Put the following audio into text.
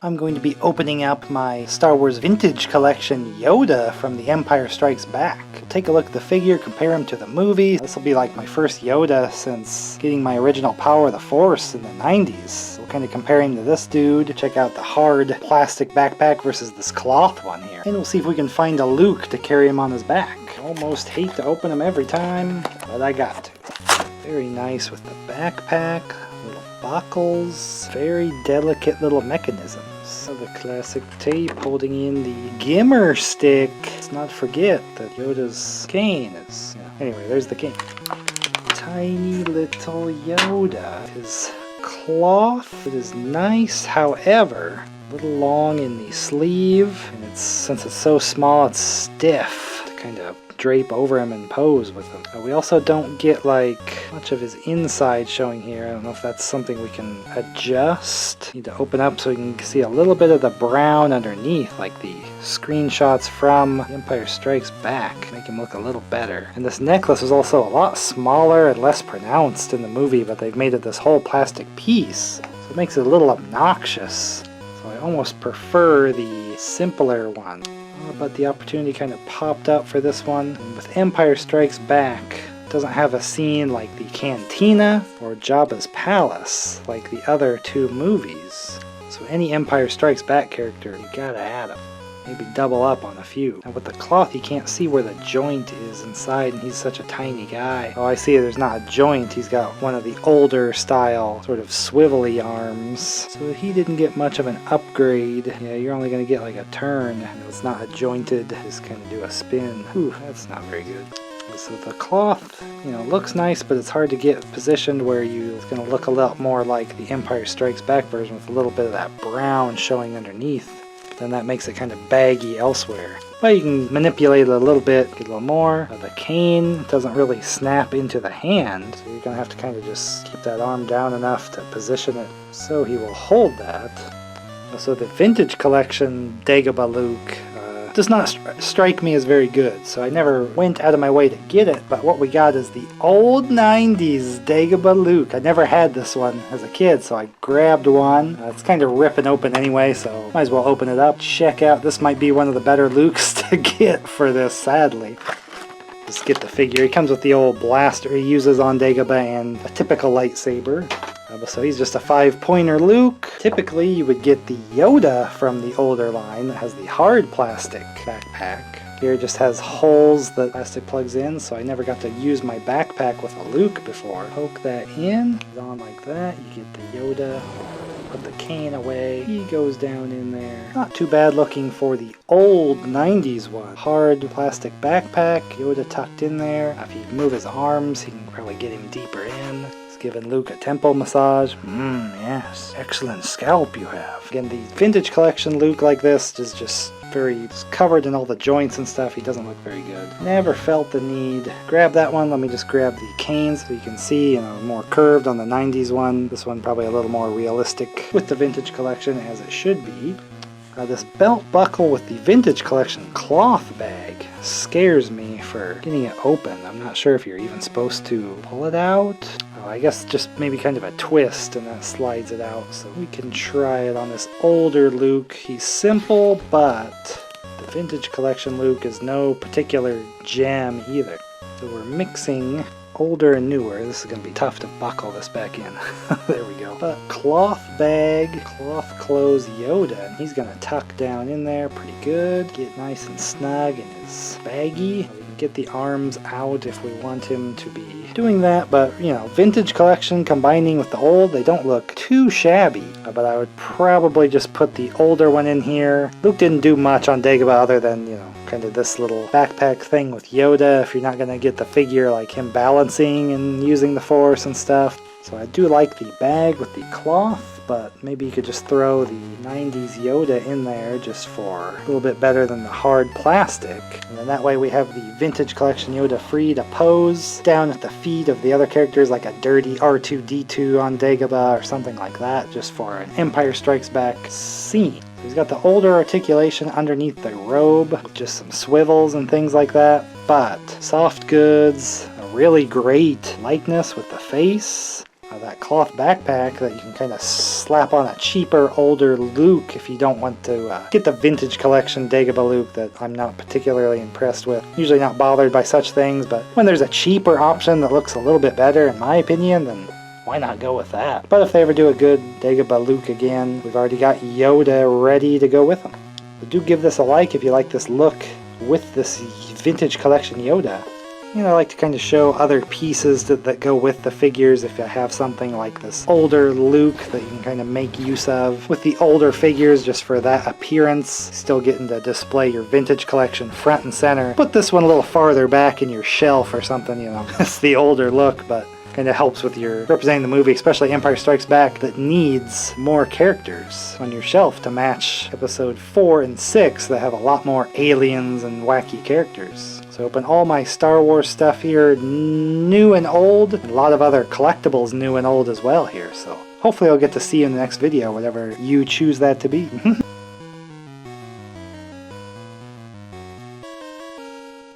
I'm going to be opening up my Star Wars Vintage Collection Yoda from The Empire Strikes Back. We'll take a look at the figure, compare him to the movie. This will be like my first Yoda since getting my original Power of the Force in the 90s. We'll kind of compare him to this dude, check out the hard plastic backpack versus this cloth one here. And we'll see if we can find a Luke to carry him on his back. Almost hate to open him every time, but I got to. Very nice with the backpack. Buckles, very delicate little mechanisms. The classic tape holding in the Gimmer stick. Let's not forget that Yoda's cane is... Anyway, there's the cane. Tiny little Yoda. His cloth, it is nice, however, a little long in the sleeve, and since it's so small, it's stiff to kind of drape over him and pose with him. We also don't get like much of his inside showing here. I don't know if that's something we can adjust. Need to open up so we can see a little bit of the brown underneath, like the screenshots from Empire Strikes Back. Make him look a little better. And this necklace is also a lot smaller and less pronounced in the movie, but they've made it this whole plastic piece, so it makes it a little obnoxious. So I almost prefer the simpler one. But the opportunity kind of popped up for this one. And with Empire Strikes Back, it doesn't have a scene like the Cantina or Jabba's Palace like the other two movies. So any Empire Strikes Back character, you gotta add him. Maybe double up on a few. Now with the cloth, you can't see where the joint is inside, and he's such a tiny guy. Oh, I see, there's not a joint. He's got one of the older style, sort of swivelly arms. So he didn't get much of an upgrade. Yeah, you're only gonna get like a turn. It's not a jointed, just kind of do a spin. Whew, that's not very good. So the cloth, looks nice, but it's hard to get positioned where it's going to look a lot more like the Empire Strikes Back version with a little bit of that brown showing underneath. Then that makes it kind of baggy elsewhere. But you can manipulate it a little bit, get a little more. The cane doesn't really snap into the hand, so you're going to have to kind of just keep that arm down enough to position it so he will hold that. So the Vintage Collection Dagobah Luke does not strike me as very good, so I never went out of my way to get it, but what we got is the old 90s Dagobah Luke. I never had this one as a kid, so I grabbed one. It's kind of ripping open anyway, so might as well open it up. Check out, this might be one of the better Lukes to get for this, sadly. Just get the figure. He comes with the old blaster he uses on Dagobah and a typical lightsaber. So he's just a 5-pointer Luke. Typically you would get the Yoda from the older line that has the hard plastic backpack. Here it just has holes that plastic plugs in, so I never got to use my backpack with a Luke before. Poke that in, on like that, you get the Yoda. Put the cane away. He goes down in there. Not too bad looking for the old 90s one. Hard plastic backpack, Yoda tucked in there. If you move his arms, you can probably get him deeper in. Giving Luke a temple massage. Yes. Excellent scalp you have. Again, the Vintage Collection Luke like this is just very covered in all the joints and stuff. He doesn't look very good. Never felt the need. Grab that one. Let me just grab the cane so you can see, more curved on the 90s one. This one probably a little more realistic with the Vintage Collection as it should be. This belt buckle with the Vintage Collection cloth bag scares me for getting it open. I'm not sure if you're even supposed to pull it out. I guess just maybe kind of a twist and that slides it out. So we can try it on this older Luke. He's simple, but the Vintage Collection Luke is no particular gem either. So we're mixing older and newer. This is going to be tough to buckle this back in. There we go. But cloth bag, cloth clothes Yoda, and he's going to tuck down in there pretty good. Get nice and snug in his baggy. We can get the arms out if we want him to be doing that, but Vintage Collection combining with the old, they don't look too shabby. But I would probably just put the older one in here. Luke didn't do much on Dagobah other than, kind of this little backpack thing with Yoda if you're not going to get the figure like him balancing and using the Force and stuff. So I do like the bag with the cloth, but maybe you could just throw the 90s Yoda in there just for a little bit better than the hard plastic. And then that way we have the Vintage Collection Yoda free to pose down at the feet of the other characters, like a dirty R2-D2 on Dagobah or something like that, just for an Empire Strikes Back scene. He's got the older articulation underneath the robe, with just some swivels and things like that, but soft goods, a really great likeness with the face. that cloth backpack that you can kind of slap on a cheaper, older Luke if you don't want to get the vintage collection Dagobah Luke that I'm not particularly impressed with. Usually not bothered by such things, but when there's a cheaper option that looks a little bit better in my opinion, then why not go with that? But if they ever do a good Dagobah Luke again, we've already got Yoda ready to go with them. So do give this a like if you like this look with this vintage collection Yoda. You know, I like to kind of show other pieces that go with the figures if you have something like this older Luke that you can kind of make use of with the older figures just for that appearance. Still getting to display your vintage collection front and center. Put this one a little farther back in your shelf or something, you know. It's the older look, but kind of helps with your representing the movie, especially Empire Strikes Back, that needs more characters on your shelf to match episode 4 and 6 that have a lot more aliens and wacky characters. So I open all my Star Wars stuff here, new and old, and a lot of other collectibles new and old as well here. So hopefully I'll get to see you in the next video, whatever you choose that to be.